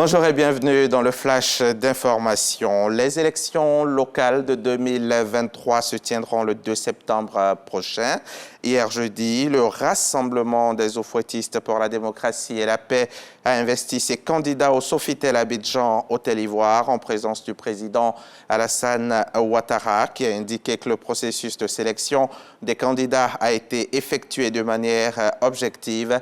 Bonjour et bienvenue dans le flash d'information. Les élections locales de 2023 se tiendront le 2 septembre prochain. Hier jeudi, le Rassemblement des eaux-fouettistes pour la démocratie et la paix a investi ses candidats au Sofitel Abidjan au Côte d'Ivoire en présence du président Alassane Ouattara qui a indiqué que le processus de sélection des candidats a été effectué de manière objective.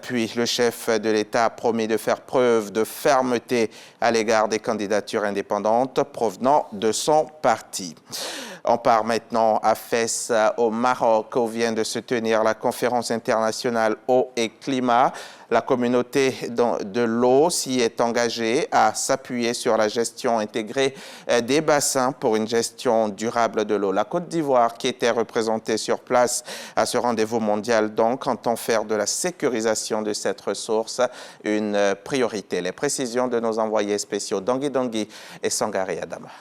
Puis le chef de l'État a promis de faire preuve de fermeté à l'égard des candidatures indépendantes provenant de son parti. On part maintenant à Fès, au Maroc, où vient de se tenir la conférence internationale eau et climat. La communauté de l'eau s'y est engagée à s'appuyer sur la gestion intégrée des bassins pour une gestion durable de l'eau. La Côte d'Ivoire, qui était représentée sur place à ce rendez-vous mondial, donc, entend faire de la sécurisation de cette ressource une priorité. Les précisions de nos envoyés spéciaux Dangui Dangui et Sangari Adama.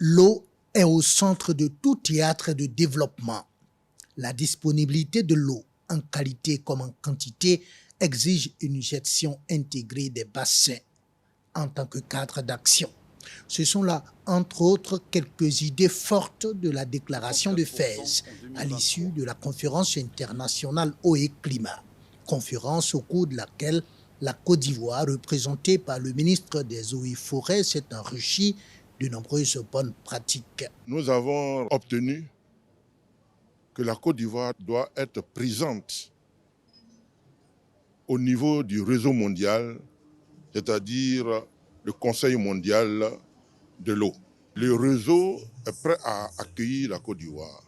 L'eau est au centre de tout théâtre de développement. La disponibilité de l'eau, en qualité comme en quantité, exige une gestion intégrée des bassins en tant que cadre d'action. Ce sont là, entre autres, quelques idées fortes de la déclaration de Fès à l'issue de la conférence internationale eau et climat. Conférence au cours de laquelle la Côte d'Ivoire, représentée par le ministre des Eaux et Forêts, s'est enrichie de nombreuses bonnes pratiques. Nous avons obtenu que la Côte d'Ivoire doit être présente au niveau du réseau mondial, c'est-à-dire le Conseil mondial de l'eau. Le réseau est prêt à accueillir la Côte d'Ivoire.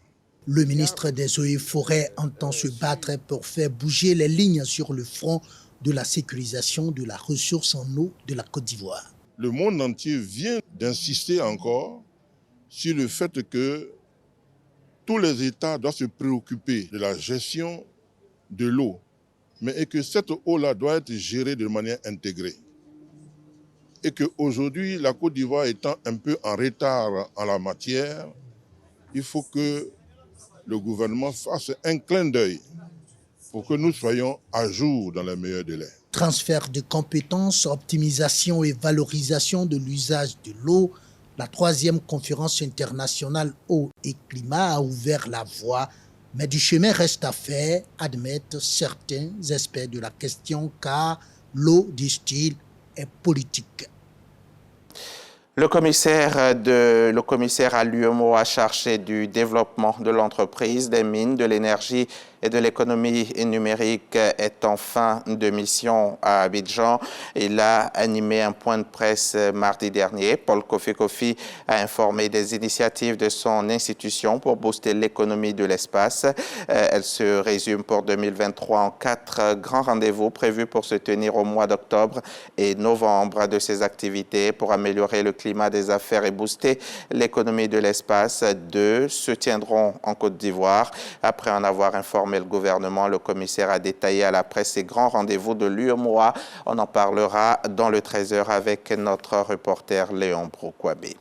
Le ministre des Eaux et Forêts entend se battre pour faire bouger les lignes sur le front de la sécurisation de la ressource en eau de la Côte d'Ivoire. Le monde entier vient d'insister encore sur le fait que tous les États doivent se préoccuper de la gestion de l'eau, mais que cette eau-là doit être gérée de manière intégrée. Et qu'aujourd'hui, la Côte d'Ivoire étant un peu en retard en la matière, il faut que le gouvernement fasse un clin d'œil pour que nous soyons à jour dans les meilleurs délais. Transfert de compétences, optimisation et valorisation de l'usage de l'eau, la 3e conférence internationale eau et climat a ouvert la voie, mais du chemin reste à faire, admettent certains experts de la question, car l'eau, disent-ils, est politique. Le commissaire à l'UEMOA chargé du développement de l'entreprise, des mines, de l'énergie et de l'économie numérique est en fin de mission à Abidjan. Il a animé un point de presse mardi dernier. Paul Kofi a informé des initiatives de son institution pour booster l'économie de l'espace. Elle se résume pour 2023 en 4 grands rendez-vous prévus pour se tenir au mois d'octobre et novembre. De ces activités pour améliorer le climat des affaires et booster l'économie de l'espace, 2 se tiendront en Côte d'Ivoire. Après en avoir informé le gouvernement, le commissaire a détaillé à la presse ces grands rendez-vous de l'UEMOA. On en parlera dans le 13h avec notre reporter Léon Brokwabé.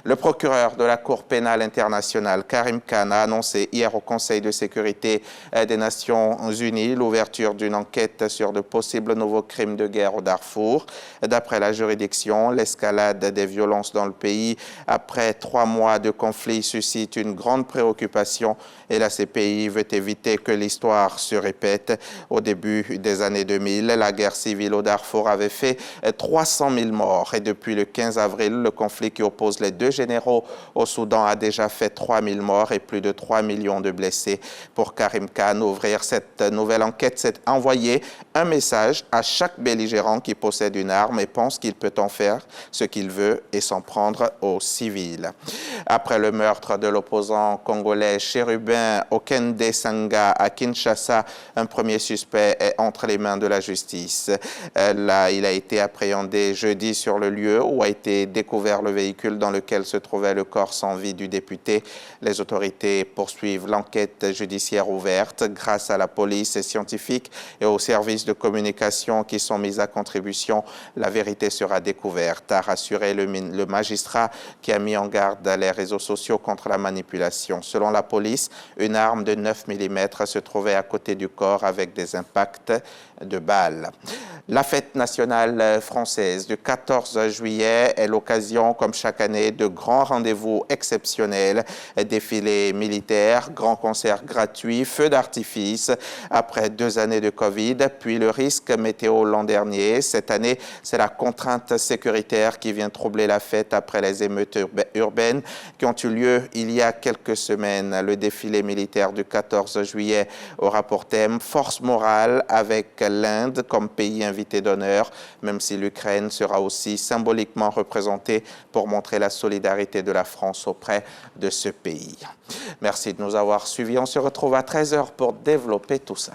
Le procureur de la Cour pénale internationale, Karim Khan, a annoncé hier au Conseil de sécurité des Nations Unies l'ouverture d'une enquête sur de possibles nouveaux crimes de guerre au Darfour. D'après la juridiction, l'escalade des violences dans le pays après 3 mois de conflit suscite une grande préoccupation et la CPI veut éviter que l'histoire se répète. Au début des années 2000, la guerre civile au Darfour avait fait 300 000 morts et depuis le 15 avril, le conflit qui oppose les 2 généraux au Soudan a déjà fait 3 000 morts et plus de 3 millions de blessés. Pour Karim Khan, ouvrir cette nouvelle enquête, c'est envoyer un message à chaque belligérant qui possède une arme et pense qu'il peut en faire ce qu'il veut et s'en prendre aux civils. Après le meurtre de l'opposant congolais Chérubin Okende Sanga à Kinshasa, un premier suspect est entre les mains de la justice. Là, il a été appréhendé jeudi sur le lieu où a été découvert le véhicule dans lequel se trouvait le corps sans vie du député. Les autorités poursuivent l'enquête judiciaire ouverte grâce à la police scientifique et aux services de communication qui sont mis à contribution. La vérité sera découverte, a rassuré le le magistrat qui a mis en garde les réseaux sociaux contre la manipulation. Selon la police, une arme de 9 mm se trouvait à côté du corps avec des impacts de balles. La fête nationale française du 14 juillet est l'occasion, comme chaque année, de grands rendez-vous exceptionnels, défilés militaires, grands concerts gratuits, feux d'artifice. Après 2 années de Covid, puis le risque météo l'an dernier. Cette année, c'est la contrainte sécuritaire qui vient troubler la fête après les émeutes urbaines qui ont eu lieu il y a quelques semaines. Le défilé militaire du 14 juillet aura pour thème « Force morale » avec l'Inde comme pays invité d'honneur, même si l'Ukraine sera aussi symboliquement représentée pour montrer la solidarité de la France auprès de ce pays. Merci de nous avoir suivis. On se retrouve à 13h pour développer tout ça.